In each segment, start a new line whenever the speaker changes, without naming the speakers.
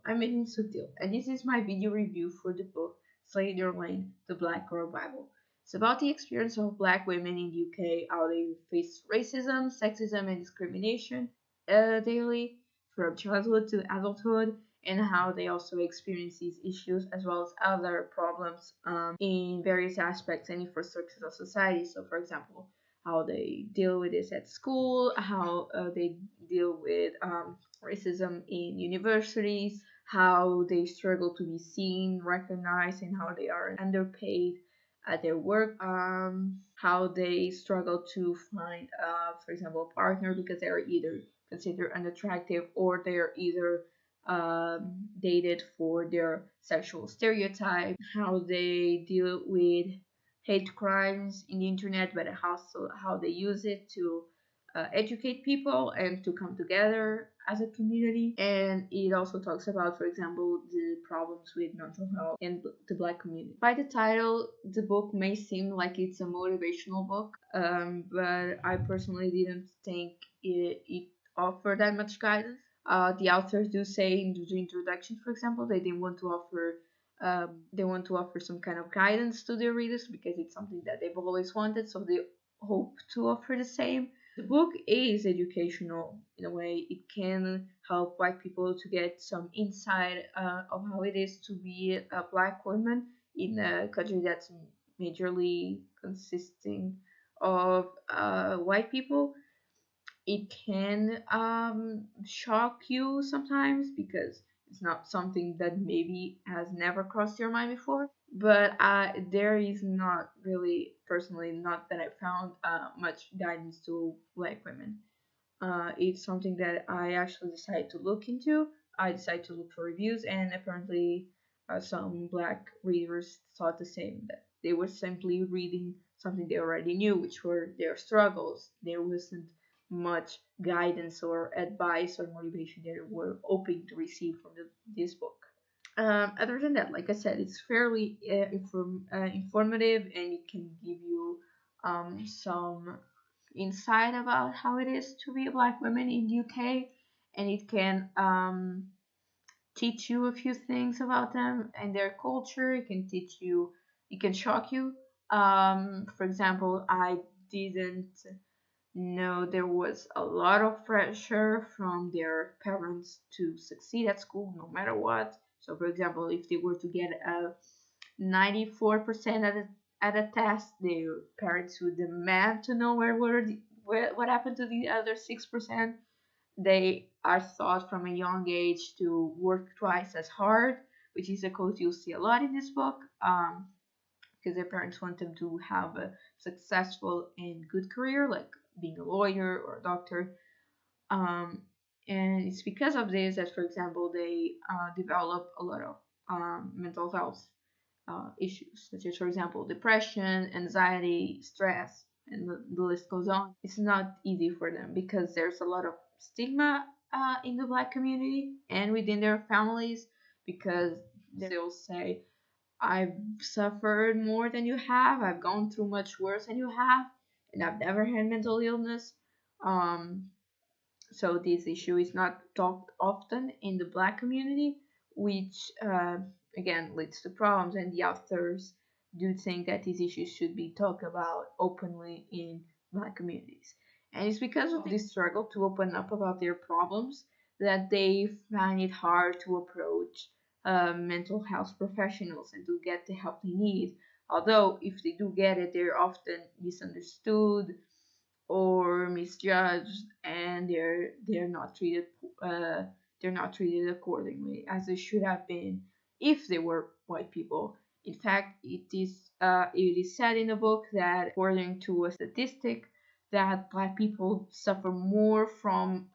I'm in Subtil, and this is my video review for the book Slay Your Lane, The Black Girl Bible. It's about the experience of black women in the UK, how they face racism, sexism, and discrimination daily, from childhood to adulthood, and how they also experience these issues as well as other problems in various aspects and infrastructures of society. So, for example, how they deal with this at school, how they deal with racism in universities, how they struggle to be seen, recognized, and how they are underpaid at their work, how they struggle to find, for example, a partner because they are either considered unattractive or they are either dated for their sexual stereotype, how they deal with hate crimes in the internet, but also how they use it to educate people and to come together as a community. And it also talks about, for example, the problems with mental health in the black community. By the title, the book may seem like it's a motivational book, but I personally didn't think it offered that much guidance. The authors do say in the introduction, for example, they didn't want to offer they want to offer some kind of guidance to their readers because it's something that they've always wanted, so they hope to offer the same. The book is educational in a way. It can help white people to get some insight of how it is to be a black woman in a country that's majorly consisting of white people. It can shock you sometimes because it's not something that maybe has never crossed your mind before. But there is not really, personally, not that I found much guidance to black women. It's something that I actually decided to look into. I decided to look for reviews, and apparently, some black readers thought the same, that they were simply reading something they already knew, which were their struggles. There wasn't much guidance or advice or motivation they were hoping to receive from this book. Other than that, like I said, it's fairly informative and it can give you some insight about how it is to be a black woman in the UK, and it can teach you a few things about them and their culture. It can teach you, it can shock you. For example, I didn't know there was a lot of pressure from their parents to succeed at school no matter what. So, for example, if they were to get a 94% at a test, their parents would demand to know what happened to the other 6%. They are taught from a young age to work twice as hard, which is a quote you'll see a lot in this book, because their parents want them to have a successful and good career, like being a lawyer or a doctor. Um, and it's because of this that, for example, they develop a lot of mental health issues, such as, for example, depression, anxiety, stress, and the list goes on. It's not easy for them because there's a lot of stigma in the black community and within their families, because they'll say, I've suffered more than you have, I've gone through much worse than you have, and I've never had mental illness. Um, so this issue is not talked often in the black community, which again leads to problems. And the authors do think that these issues should be talked about openly in black communities. And it's because of this struggle to open up about their problems that they find it hard to approach mental health professionals and to get the help they need. Although if they do get it, they're often misunderstood or misjudged, and uh, they're not treated accordingly as they should have been if they were white people. In fact, it is said in the book that according to a statistic that black people suffer more from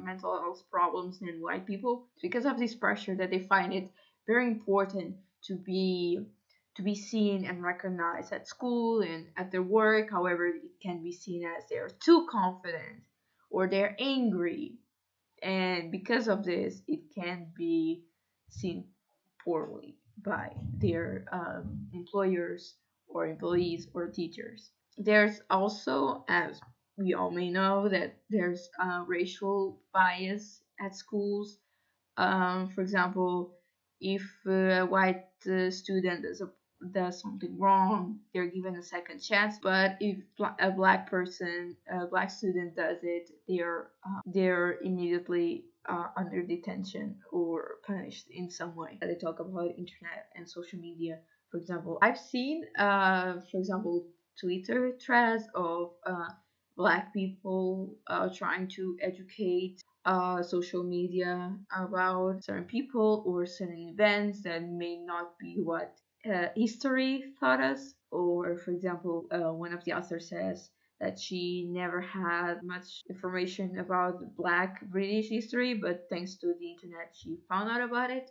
mental health problems than white people because of this pressure that they find it very important to be seen and recognized at school and at their work. However, it can be seen as they're too confident or they're angry, and because of this, it can be seen poorly by their employers or employees or teachers. There's also, as we all may know, that there's racial bias at schools. For example, if a white student does something wrong, they're given a second chance. But if a black person, a black student does it, they're immediately under detention or punished in some way. They talk about internet and social media. For example, I've seen, for example, Twitter threads of black people trying to educate social media about certain people or certain events that may not be what history taught us. Or, for example, one of the authors says that she never had much information about Black British history, but thanks to the internet, she found out about it.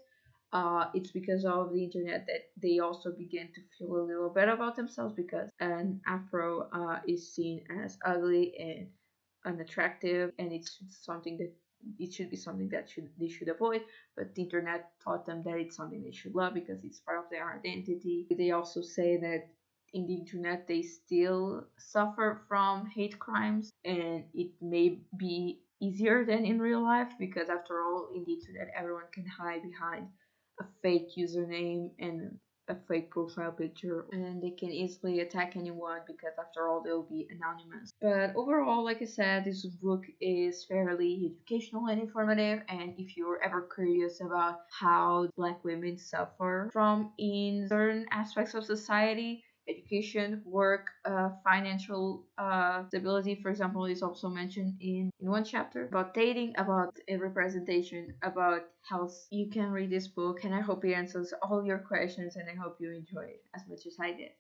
It's because of the internet that they also begin to feel a little better about themselves because an afro is seen as ugly and unattractive, and it's something that it should be something that they should avoid. But the internet taught them that it's something they should love because it's part of their identity. They also say that in the internet they still suffer from hate crimes, and it may be easier than in real life because after all, in the internet everyone can hide behind a fake username and a fake profile picture, and they can easily attack anyone because after all they'll be anonymous. But overall, like I said, this book is fairly educational and informative, and if you're ever curious about how black women suffer from in certain aspects of society, education, work, financial stability, for example, is also mentioned in one chapter about dating, about a representation, about health. You can read this book, and I hope it answers all your questions, and I hope you enjoy it as much as I did.